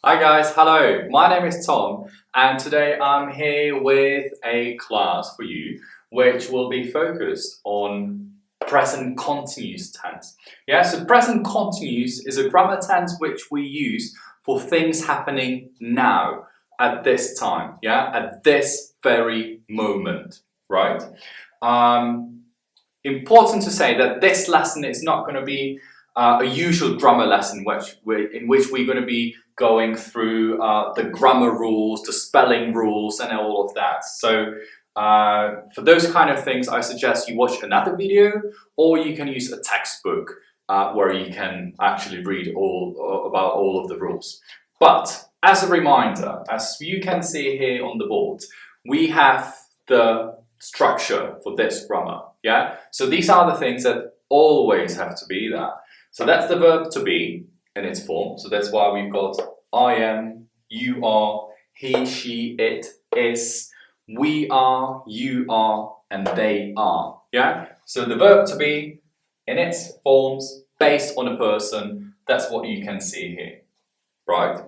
Hi guys, hello. My name is Tom and today I'm here with a class for you which will be focused on present continuous tense. Yeah, so present continuous is a grammar tense which we use for things happening now, at this time, yeah, at this very moment, right? Important to say that this lesson is not going to be a usual grammar lesson in which we're going to be going through the grammar rules, the spelling rules and all of that. So for those kind of things, I suggest you watch another video or you can use a textbook where you can actually read about all of the rules. But as a reminder, as you can see here on the board, we have the structure for this grammar, yeah? So these are the things that always have to be there. So that's the verb to be in its form. So that's why we've got I am, you are, he, she, it, is, we are, you are, and they are, yeah? So the verb to be in its forms based on a person, that's what you can see here, right?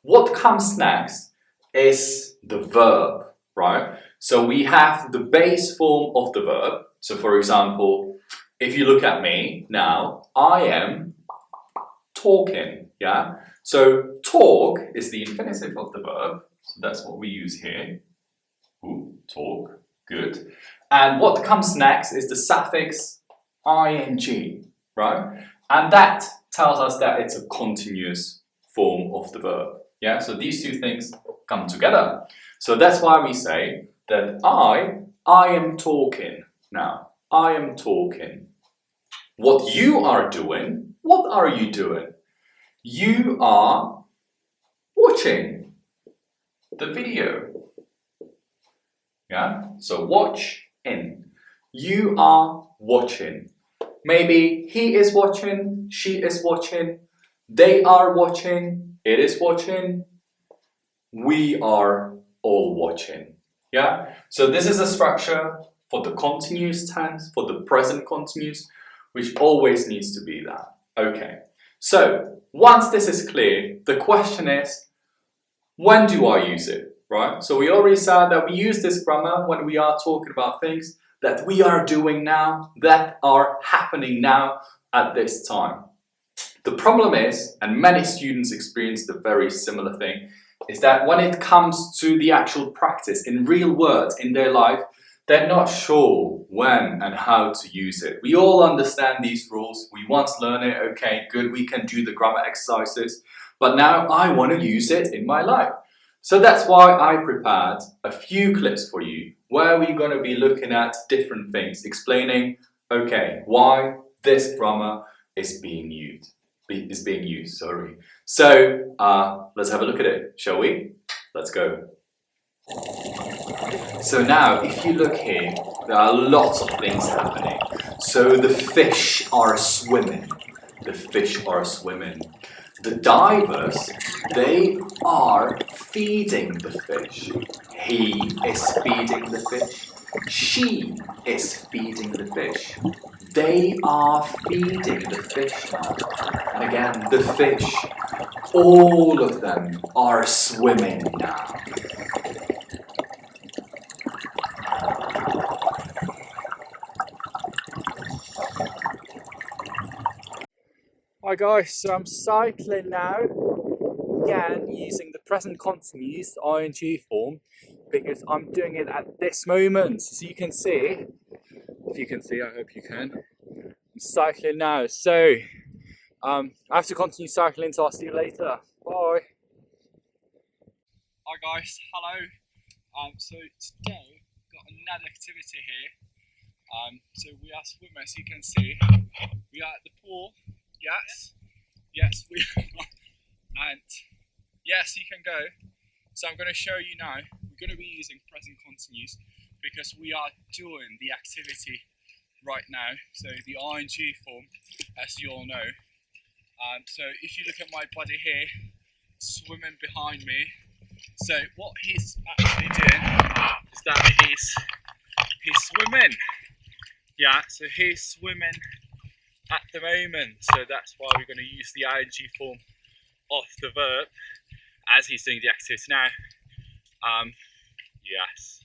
What comes next is the verb, right? So we have the base form of the verb. So for example, if you look at me now, I am talking, yeah? So talk is the infinitive of the verb. So that's what we use here. Ooh, talk, good. And what comes next is the suffix ing, right? And that tells us that it's a continuous form of the verb. Yeah, so these two things come together. So that's why we say that I am talking now. I am talking. What you are doing, what are you doing? You are watching the video. Yeah, so watch in. You are watching. Maybe he is watching, she is watching, they are watching, it is watching, we are all watching. Yeah? So this is a structure for the continuous tense, for the present continuous, which always needs to be there. Okay. So once this is clear, the question is, when do I use it? Right? So we already said that we use this grammar when we are talking about things that we are doing now, that are happening now at this time. The problem is, and many students experience the very similar thing, is that when it comes to the actual practice in real words in their life, they're not sure when and how to use it. We all understand these rules. We once learned it, okay, good, we can do the grammar exercises, but now I want to use it in my life. So that's why I prepared a few clips for you where we're going to be looking at different things, explaining, okay, why this grammar is being used. So let's have a look at it, shall we? Let's go. So now, if you look here, there are lots of things happening. So the fish are swimming. The fish are swimming. The divers, they are feeding the fish. He is feeding the fish. She is feeding the fish. They are feeding the fish now. And again, the fish, all of them are swimming now. Hi guys, so I'm cycling now, again using the present continuous ing form because I'm doing it at this moment. So you can see, if you can see, I hope you can, I'm cycling now. So I have to continue cycling, so I'll see you later. Bye. Hi guys, hello. So today we've got another activity here. So we are swimmers, you can see. We are at the pool. Yes, we are. And yes, you can go. So I'm going to show you now. We're going to be using present continuous because we are doing the activity right now. So the ing form, as you all know. So if you look at my buddy here, swimming behind me. So what he's actually doing is that he's swimming. Yeah, so he's swimming at the moment. So that's why we're going to use the ing form of the verb. as he's doing the activity now. Yes,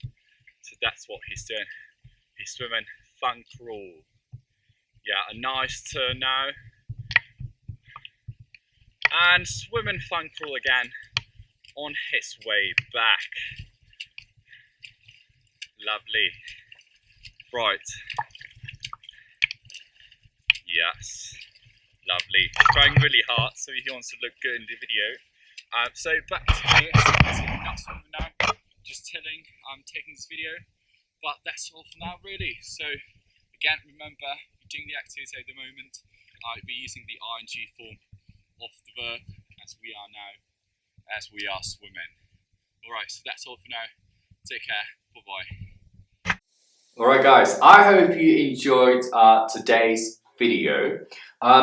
so that's what he's doing. He's swimming funk crawl. Yeah, a nice turn now. And swimming funk crawl again on his way back. Lovely. Right. Yes. Lovely. Trying really hard so he wants to look good in the video. So back to me. Not swimming now. Just chilling. I'm taking this video. But that's all for now, really. So again, remember, you're doing the activity at the moment. We're using the ing form of the verb as we are now, as we are swimming. Alright, so that's all for now. Take care. Bye bye. Alright guys, I hope you enjoyed today's video.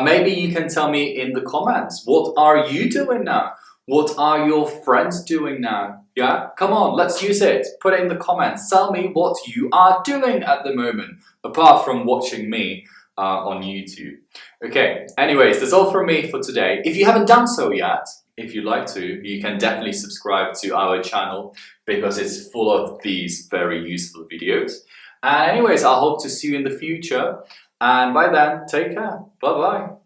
Maybe you can tell me in the comments, what are you doing now? What are your friends doing now? Yeah, come on, let's use it. Put it in the comments. Tell me what you are doing at the moment, apart from watching me on YouTube. Okay, anyways, that's all from me for today. If you haven't done so yet, if you'd like to, you can definitely subscribe to our channel because it's full of these very useful videos. And anyways, I hope to see you in the future. And by then, take care. Bye-bye.